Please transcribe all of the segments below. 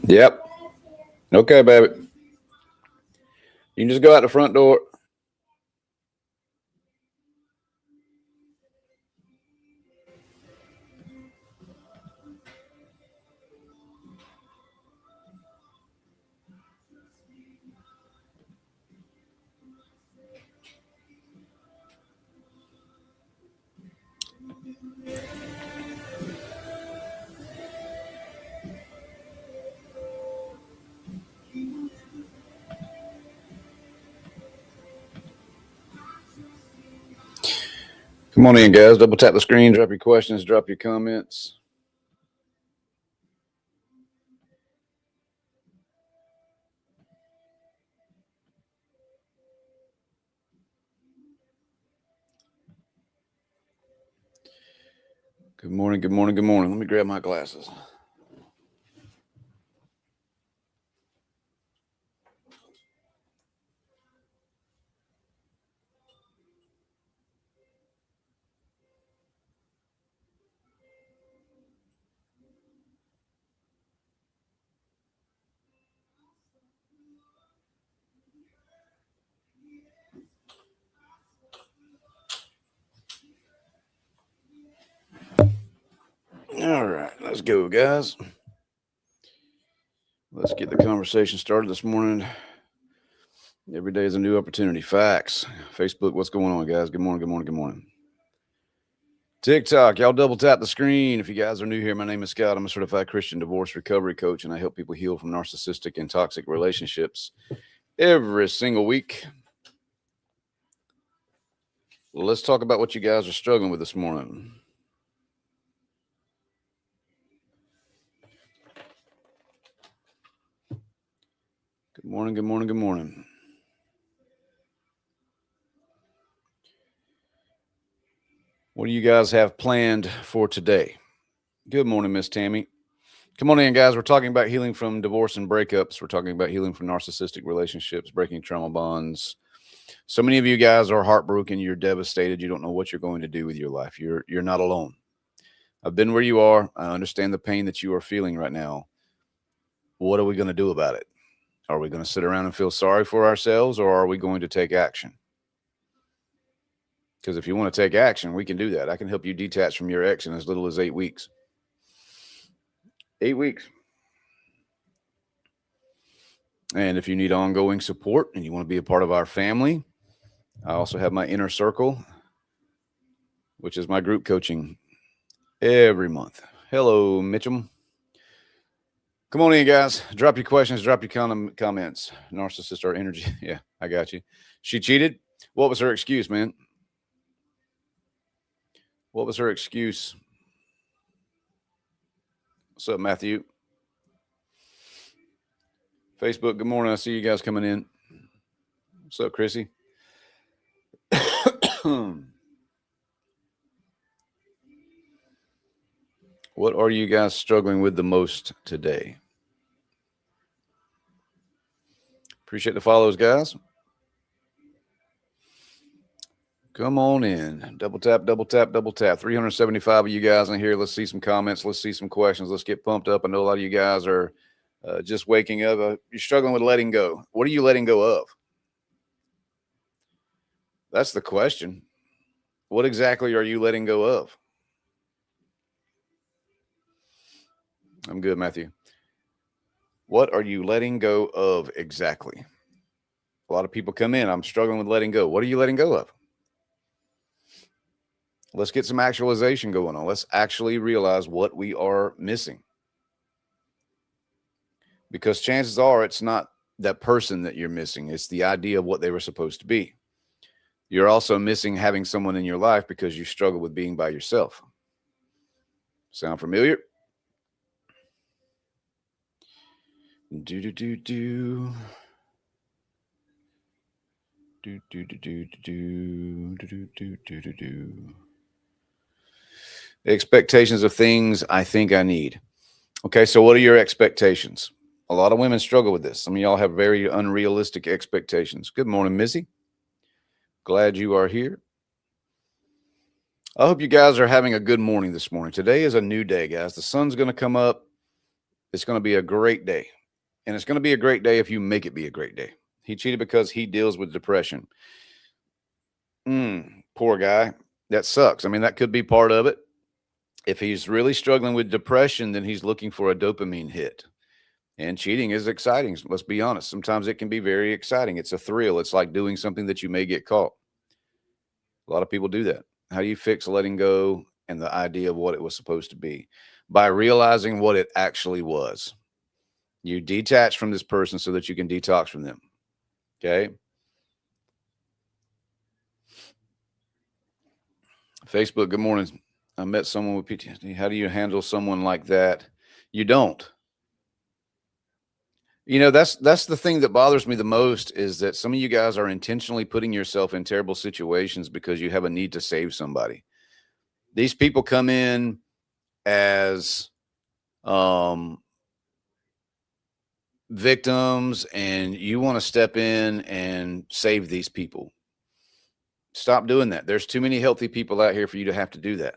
Yep. Okay, baby. You can just go out the front door. Come on in, guys. Double tap the screen, drop your questions, drop your comments. Good morning, good morning, good morning. Let me grab my glasses. All right, let's go, guys. Let's get the conversation started this morning. Every day is a new opportunity. Facts. Facebook, what's going on, guys? Good morning, good morning, good morning. TikTok, y'all double tap the screen. If you guys are new here, my name is Scott. I'm a certified Christian divorce recovery coach, and I help people heal from narcissistic and toxic relationships every single week. Well, let's talk about what you guys are struggling with this morning. Good morning, good morning, good morning. What do you guys have planned for today? Good morning, Miss Tammy. Come on in, guys. We're talking about healing from divorce and breakups. We're talking about healing from narcissistic relationships, breaking trauma bonds. So many of you guys are heartbroken. You're devastated. You don't know what you're going to do with your life. You're not alone. I've been where you are. I understand the pain that you are feeling right now. What are we going to do about it? Are we going to sit around and feel sorry for ourselves, or are we going to take action? Because if you want to take action, we can do that. I can help you detach from your ex in as little as 8 weeks. 8 weeks. And if you need ongoing support and you want to be a part of our family, I also have my inner circle, which is my group coaching every month. Hello, Mitchum. Come on in, guys. Drop your questions. Drop your comments. Narcissist or energy. Yeah, I got you. She cheated. What was her excuse, man? What was her excuse? What's up, Matthew? Facebook, good morning. I see you guys coming in. What's up, Chrissy? What are you guys struggling with the most today? Appreciate the follows, guys. Come on in. Double tap, double tap, double tap. 375 of you guys in here. Let's see some comments. Let's see some questions. Let's get pumped up. I know a lot of you guys are just waking up. You're struggling with letting go. What are you letting go of? That's the question. What exactly are you letting go of? I'm good, Matthew. What are you letting go of exactly? A lot of people come in. I'm struggling with letting go. What are you letting go of? Let's get some actualization going on. Let's actually realize what we are missing. Because chances are it's not that person that you're missing. It's the idea of what they were supposed to be. You're also missing having someone in your life because you struggle with being by yourself. Sound familiar? Do do do do. Do do do do do do do do do do. Expectations of things I think I need. Okay, so what are your expectations? A lot of women struggle with this. Some of y'all have very unrealistic expectations. Good morning, Missy. Glad you are here. I hope you guys are having a good morning this morning. Today is a new day, guys. The sun's going to come up. It's going to be a great day. And it's going to be a great day if you make it be a great day. He cheated because he deals with depression. Poor guy. That sucks. I mean, that could be part of it. If he's really struggling with depression, then he's looking for a dopamine hit. And cheating is exciting. Let's be honest. Sometimes it can be very exciting. It's a thrill. It's like doing something that you may get caught. A lot of people do that. How do you fix letting go and the idea of what it was supposed to be? By realizing what it actually was. You detach from this person so that you can detox from them. Okay. Facebook, good morning. I met someone with PTSD. How do you handle someone like that? You don't. You know, that's the thing that bothers me the most is that some of you guys are intentionally putting yourself in terrible situations because you have a need to save somebody. These people come in as victims, and you want to step in and save these people. Stop doing that. There's too many healthy people out here for you to have to do that.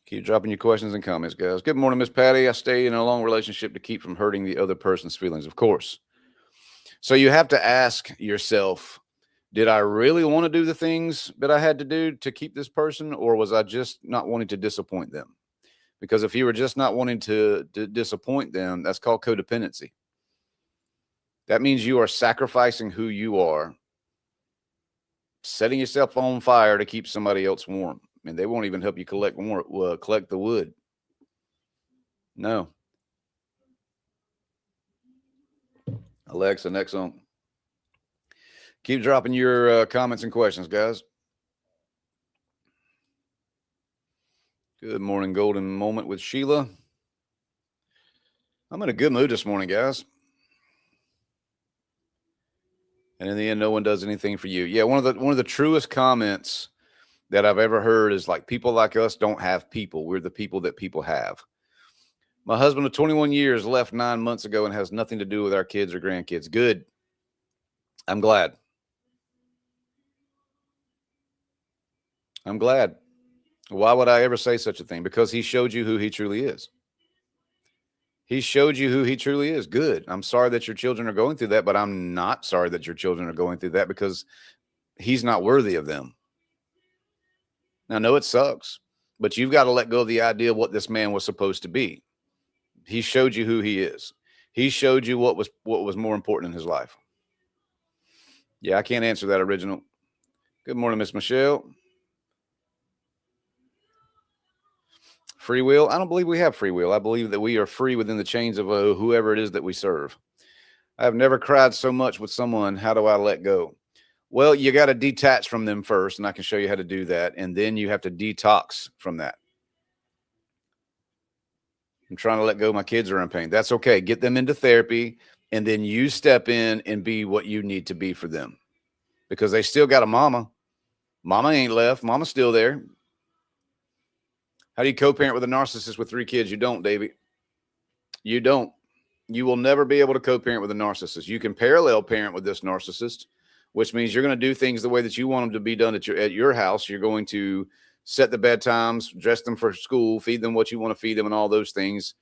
Keep dropping your questions and comments, guys. Good morning, Miss Patty. I stay in a long relationship to keep from hurting the other person's feelings, of course. So you have to ask yourself, did I really want to do the things that I had to do to keep this person, or was I just not wanting to disappoint them? Because if you were just not wanting to disappoint them, that's called codependency. That means you are sacrificing who you are, setting yourself on fire to keep somebody else warm. And they won't even help you collect the wood. No. Alexa, next on. Keep dropping your comments and questions, guys. Good morning, golden moment with Sheila. I'm in a good mood this morning, guys. And in the end, no one does anything for you. Yeah, one of the truest comments that I've ever heard is like, people like us don't have people. We're the people that people have. My husband of 21 years left 9 months ago and has nothing to do with our kids or grandkids. Good. I'm glad. I'm glad. Why would I ever say such a thing? Because he showed you who he truly is. He showed you who he truly is. Good. I'm sorry that your children are going through that, but I'm not sorry that your children are going through that because he's not worthy of them. Now, I know it sucks, but you've got to let go of the idea of what this man was supposed to be. He showed you who he is. He showed you what was more important in his life. Yeah, I can't answer that, original. Good morning, Miss Michelle. Free will? I don't believe we have free will. I believe that we are free within the chains of whoever it is that we serve. I have never cried so much with someone. How do I let go? Well, you got to detach from them first, and I can show you how to do that. And then you have to detox from that. I'm trying to let go. My kids are in pain. That's okay. Get them into therapy, and then you step in and be what you need to be for them, because they still got a mama. Mama ain't left. Mama's still there. How do you co-parent with a narcissist with 3 kids? You don't, Davey. You don't. You will never be able to co-parent with a narcissist. You can parallel parent with this narcissist, which means you're going to do things the way that you want them to be done at your house. You're going to set the bedtimes, dress them for school, feed them what you want to feed them, and all those things.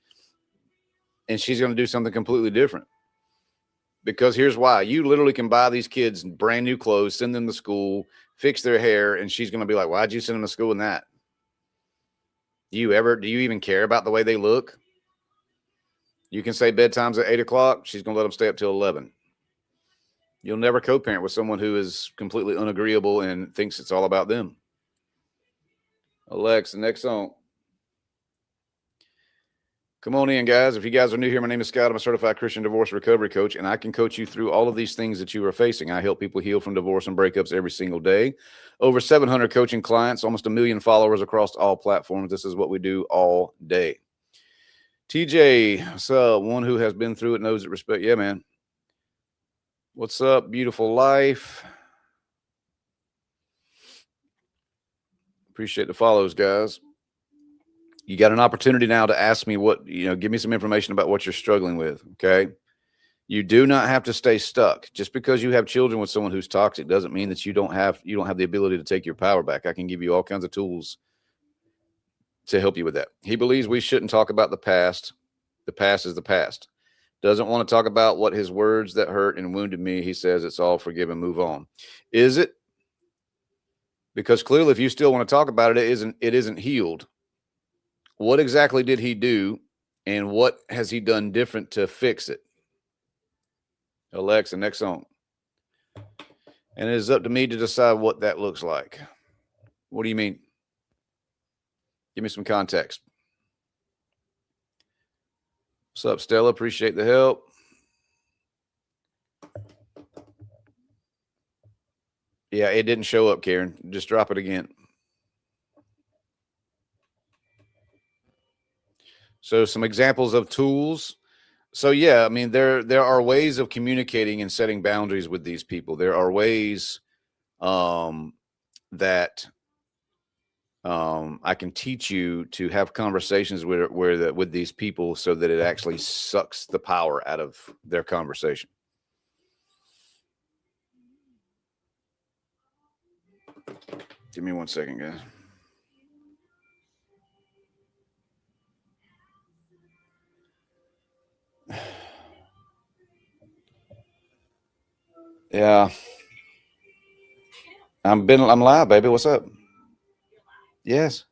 And she's going to do something completely different. Because here's why. You literally can buy these kids brand new clothes, send them to school, fix their hair, and she's going to be like, why'd you send them to school in that? Do you even care about the way they look? You can say bedtime's at 8 o'clock. She's going to let them stay up till 11. You'll never co-parent with someone who is completely unagreeable and thinks it's all about them. Alexa, next song. Come on in, guys. If you guys are new here, my name is Scott. I'm a certified Christian divorce recovery coach, and I can coach you through all of these things that you are facing. I help people heal from divorce and breakups every single day. Over 700 coaching clients, almost 1 million followers across all platforms. This is what we do all day. TJ, what's up? One who has been through it knows it. Respect. Yeah, man. What's up? Beautiful life. Appreciate the follows, guys. You got an opportunity now to ask me give me some information about what you're struggling with. Okay. You do not have to stay stuck. Just because you have children with someone who's toxic doesn't mean that you don't have the ability to take your power back. I can give you all kinds of tools to help you with that. He believes we shouldn't talk about the past. The past is the past. Doesn't want to talk about what his words that hurt and wounded me. He says it's all forgiven, move on. Is it? Because clearly, if you still want to talk about it, it isn't healed. What exactly did he do, and what has he done different to fix it? Alexa, next song. And it is up to me to decide what that looks like. What do you mean? Give me some context. What's up, Stella? Appreciate the help. Yeah, it didn't show up, Karen. Just drop it again. So some examples of tools. So yeah, I mean, there are ways of communicating and setting boundaries with these people. There are ways that I can teach you to have conversations with these people so that it actually sucks the power out of their conversation. Give me 1 second, guys. Yeah. I'm live, baby. What's up? Yes.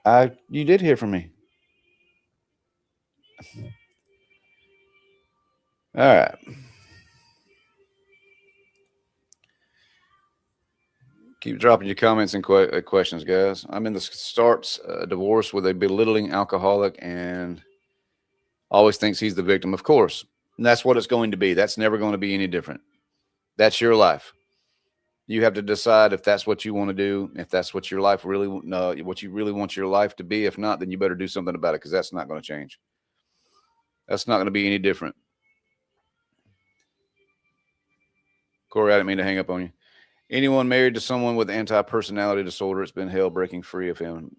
You did hear from me. All right. Keep dropping your comments and questions, guys. I'm in the starts divorce with a belittling alcoholic and always thinks he's the victim, of course. And that's what it's going to be. That's never going to be any different. That's your life. You have to decide if that's what you want to do, if that's what your life really, what you really want your life to be. If not, then you better do something about it, because that's not going to change. That's not going to be any different. Corey, I didn't mean to hang up on you. Anyone married to someone with anti-personality disorder, it's been hell breaking free of him.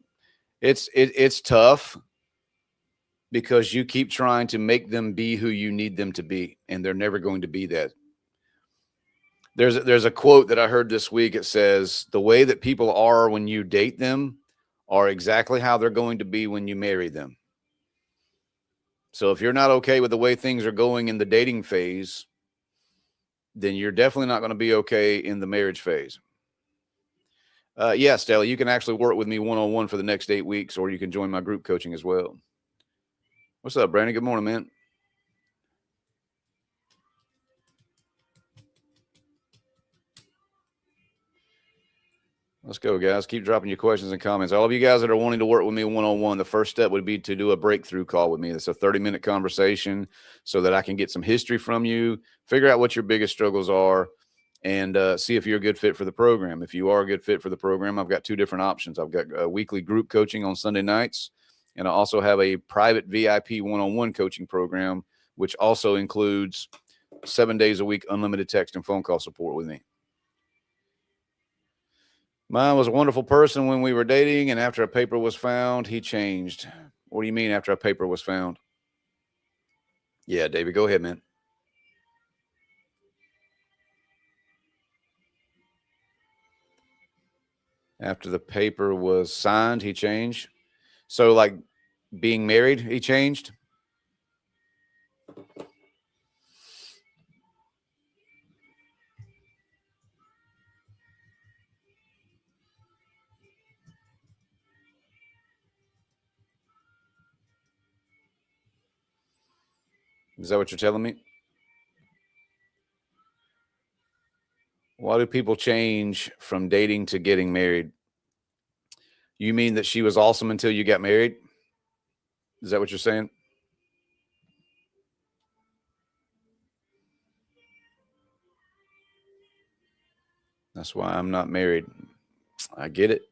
It's tough because you keep trying to make them be who you need them to be, and they're never going to be that. There's a quote that I heard this week. It says, the way that people are when you date them are exactly how they're going to be when you marry them. So if you're not okay with the way things are going in the dating phase, then you're definitely not going to be okay in the marriage phase. Yeah, Stella, you can actually work with me one-on-one for the next 8 weeks, or you can join my group coaching as well. What's up, Brandon? Good morning, man. Let's go, guys. Keep dropping your questions and comments. All of you guys that are wanting to work with me one-on-one, the first step would be to do a breakthrough call with me. It's a 30-minute conversation so that I can get some history from you, figure out what your biggest struggles are, and see if you're a good fit for the program. If you are a good fit for the program, I've got 2 different options. I've got a weekly group coaching on Sunday nights, and I also have a private VIP one-on-one coaching program, which also includes 7 days a week, unlimited text and phone call support with me. Mine was a wonderful person when we were dating, and after a paper was found, he changed. What do you mean after a paper was found? Yeah, David, go ahead, man. After the paper was signed, he changed. So, like being married, he changed? Is that what you're telling me? Why do people change from dating to getting married? You mean that she was awesome until you got married? Is that what you're saying? That's why I'm not married. I get it.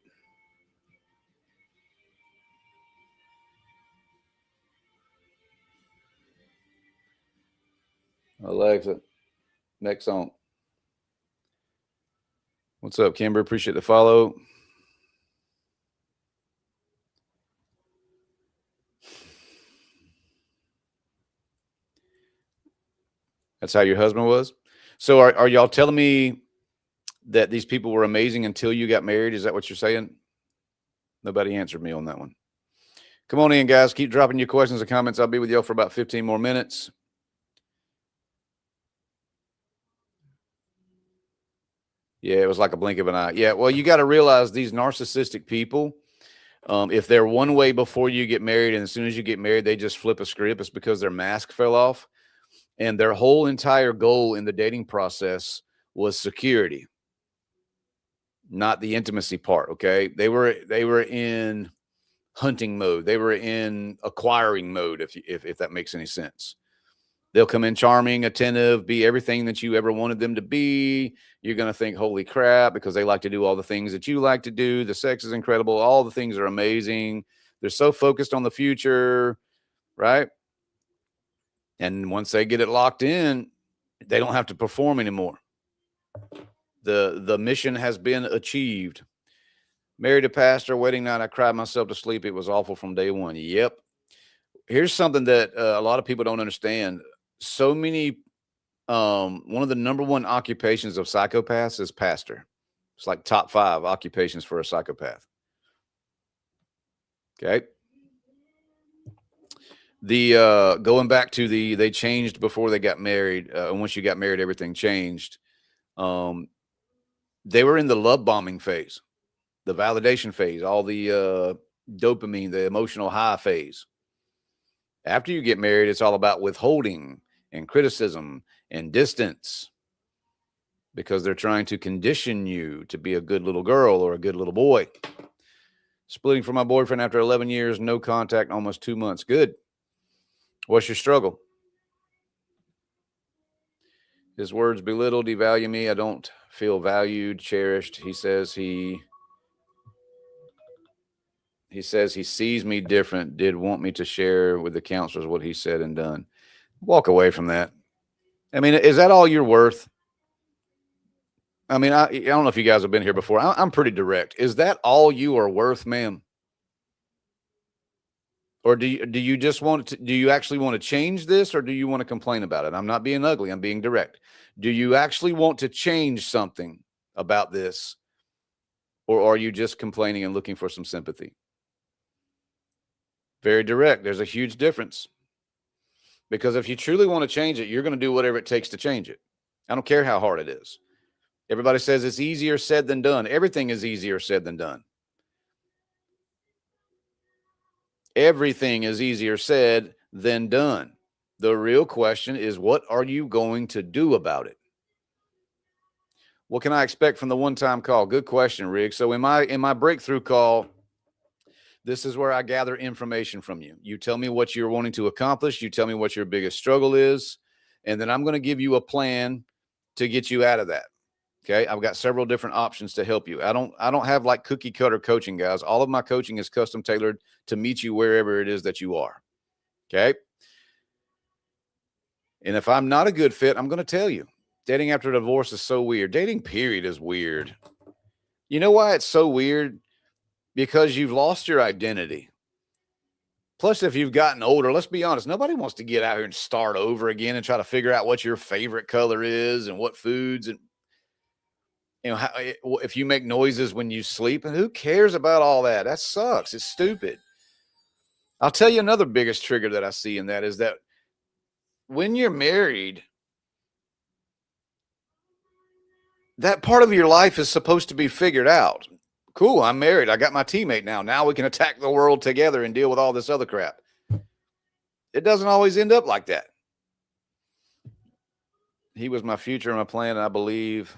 Alexa, next song. What's up, Kimber? Appreciate the follow. That's how your husband was? So are y'all telling me that these people were amazing until you got married? Is that what you're saying? Nobody answered me on that one. Come on in, guys. Keep dropping your questions and comments. I'll be with y'all for about 15 more minutes. Yeah, it was like a blink of an eye. Yeah, well, you got to realize these narcissistic people, if they're one way before you get married, and as soon as you get married, they just flip a script, it's because their mask fell off. And their whole entire goal in the dating process was security, not the intimacy part. Okay. They were in hunting mode. They were in acquiring mode, if that makes any sense. They'll come in charming, attentive, be everything that you ever wanted them to be. You're going to think, holy crap, because they like to do all the things that you like to do. The sex is incredible. All the things are amazing. They're so focused on the future, right? And once they get it locked in, they don't have to perform anymore. The mission has been achieved. Married a pastor, wedding night, I cried myself to sleep. It was awful from day one. Yep. Here's something that a lot of people don't understand. So many, one of the number one occupations of psychopaths is pastor. It's like top 5 occupations for a psychopath. Okay. The going back to they changed before they got married. And once you got married, everything changed. They were in the love bombing phase, the validation phase, all the dopamine, the emotional high phase. After you get married, it's all about withholding and criticism and distance, because they're trying to condition you to be a good little girl or a good little boy. Splitting from my boyfriend after 11 years, no contact, almost 2 months. Good. What's your struggle? His words belittle, devalue me. I don't feel valued, cherished. He says he sees me different, did want me to share with the counselors what he said and done. Walk away from that. I mean, is that all you're worth? I mean, I don't know if you guys have been here before. I'm pretty direct. Is that all you are worth, ma'am? Or do you just want to, do you actually want to change this, or do you want to complain about it? I'm not being ugly. I'm being direct. Do you actually want to change something about this, or are you just complaining and looking for some sympathy? Very direct. There's a huge difference, because if you truly want to change it, you're going to do whatever it takes to change it. I don't care how hard it is. Everybody says it's easier said than done. Everything is easier said than done. Everything is easier said than done. The real question is, what are you going to do about it? What can I expect from the one-time call? Good question, Rick. So in my breakthrough call, this is where I gather information from you. You tell me what you're wanting to accomplish. You tell me what your biggest struggle is. And then I'm going to give you a plan to get you out of that. Okay. I've got several different options to help you. I don't have like cookie cutter coaching, guys. All of my coaching is custom tailored to meet you wherever it is that you are. Okay. And if I'm not a good fit, I'm going to tell you. Dating after a divorce is so weird. Dating period is weird. You know why it's so weird? Because you've lost your identity. Plus, if you've gotten older, let's be honest, nobody wants to get out here and start over again and try to figure out what your favorite color is and what foods, and how, if you make noises when you sleep. And who cares about all that? That sucks. It's stupid. I'll tell you another biggest trigger that I see in that is that when you're married, that part of your life is supposed to be figured out. Cool, I'm married. I got my teammate now. Now we can attack the world together and deal with all this other crap. It doesn't always end up like that. He was my future and my plan, I believe.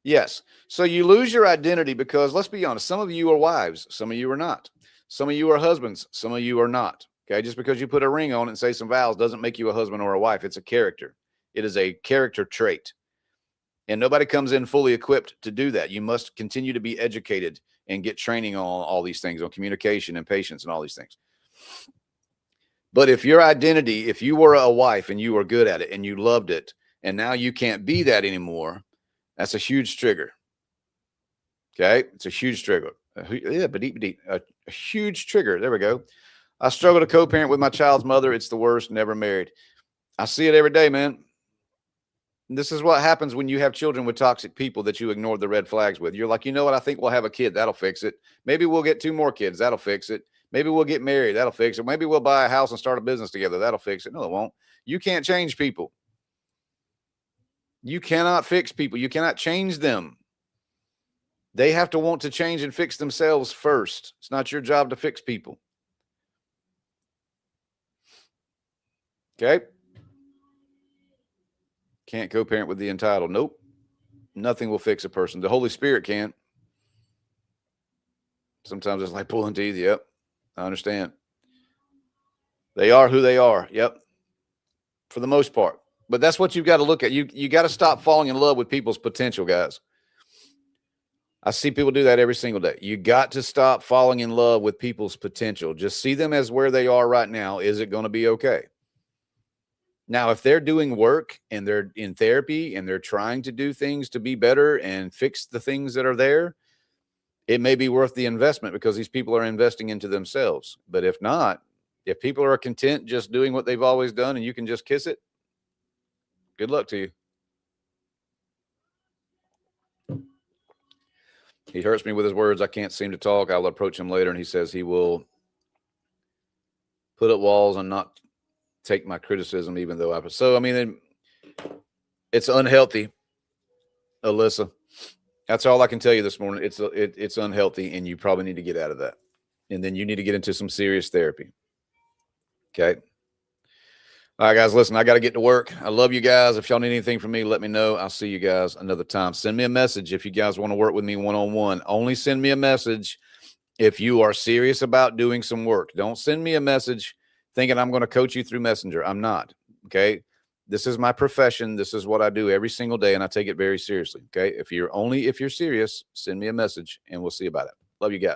Yes. So you lose your identity because, let's be honest, some of you are wives. Some of you are not. Some of you are husbands. Some of you are not. Okay. Just because you put a ring on it and say some vows doesn't make you a husband or a wife. It's a character. It is a character trait. And nobody comes in fully equipped to do that. You must continue to be educated and get training on all these things, on communication and patience and all these things. But if your identity, if you were a wife and you were good at it and you loved it, and now you can't be that anymore, that's a huge trigger. Okay. It's a huge trigger. A huge trigger. There we go. I struggle to co-parent with my child's mother. It's the worst. Never married. I see it every day, man. This is what happens when you have children with toxic people that you ignored the red flags with. You're like, you know what? I think we'll have a kid. That'll fix it. Maybe we'll get 2 more kids. That'll fix it. Maybe we'll get married. That'll fix it. Maybe we'll buy a house and start a business together. That'll fix it. No, it won't. You can't change people. You cannot fix people. You cannot change them. They have to want to change and fix themselves first. It's not your job to fix people. Okay? Can't co-parent with the entitled. Nope. Nothing will fix a person. The Holy Spirit can. Sometimes it's like pulling teeth. Yep. I understand. They are who they are. Yep. For the most part. But that's what you've got to look at. You got to stop falling in love with people's potential, guys. I see people do that every single day. You got to stop falling in love with people's potential. Just see them as where they are right now. Is it going to be okay? Now, if they're doing work and they're in therapy and they're trying to do things to be better and fix the things that are there, it may be worth the investment because these people are investing into themselves. But if not, if people are content just doing what they've always done and you can just kiss it, good luck to you. He hurts me with his words. I can't seem to talk. I'll approach him later, and he says he will put up walls and not take my criticism, even though I. So, I mean, it's unhealthy, Alyssa. That's all I can tell you this morning. It's unhealthy, and you probably need to get out of that. And then you need to get into some serious therapy. Okay. All right, guys, listen, I got to get to work. I love you guys. If y'all need anything from me, let me know. I'll see you guys another time. Send me a message if you guys want to work with me one-on-one. Only send me a message if you are serious about doing some work. Don't send me a message thinking I'm going to coach you through Messenger. I'm not, okay? This is my profession. This is what I do every single day, and I take it very seriously, okay? If you're serious, send me a message, and we'll see about it. Love you guys.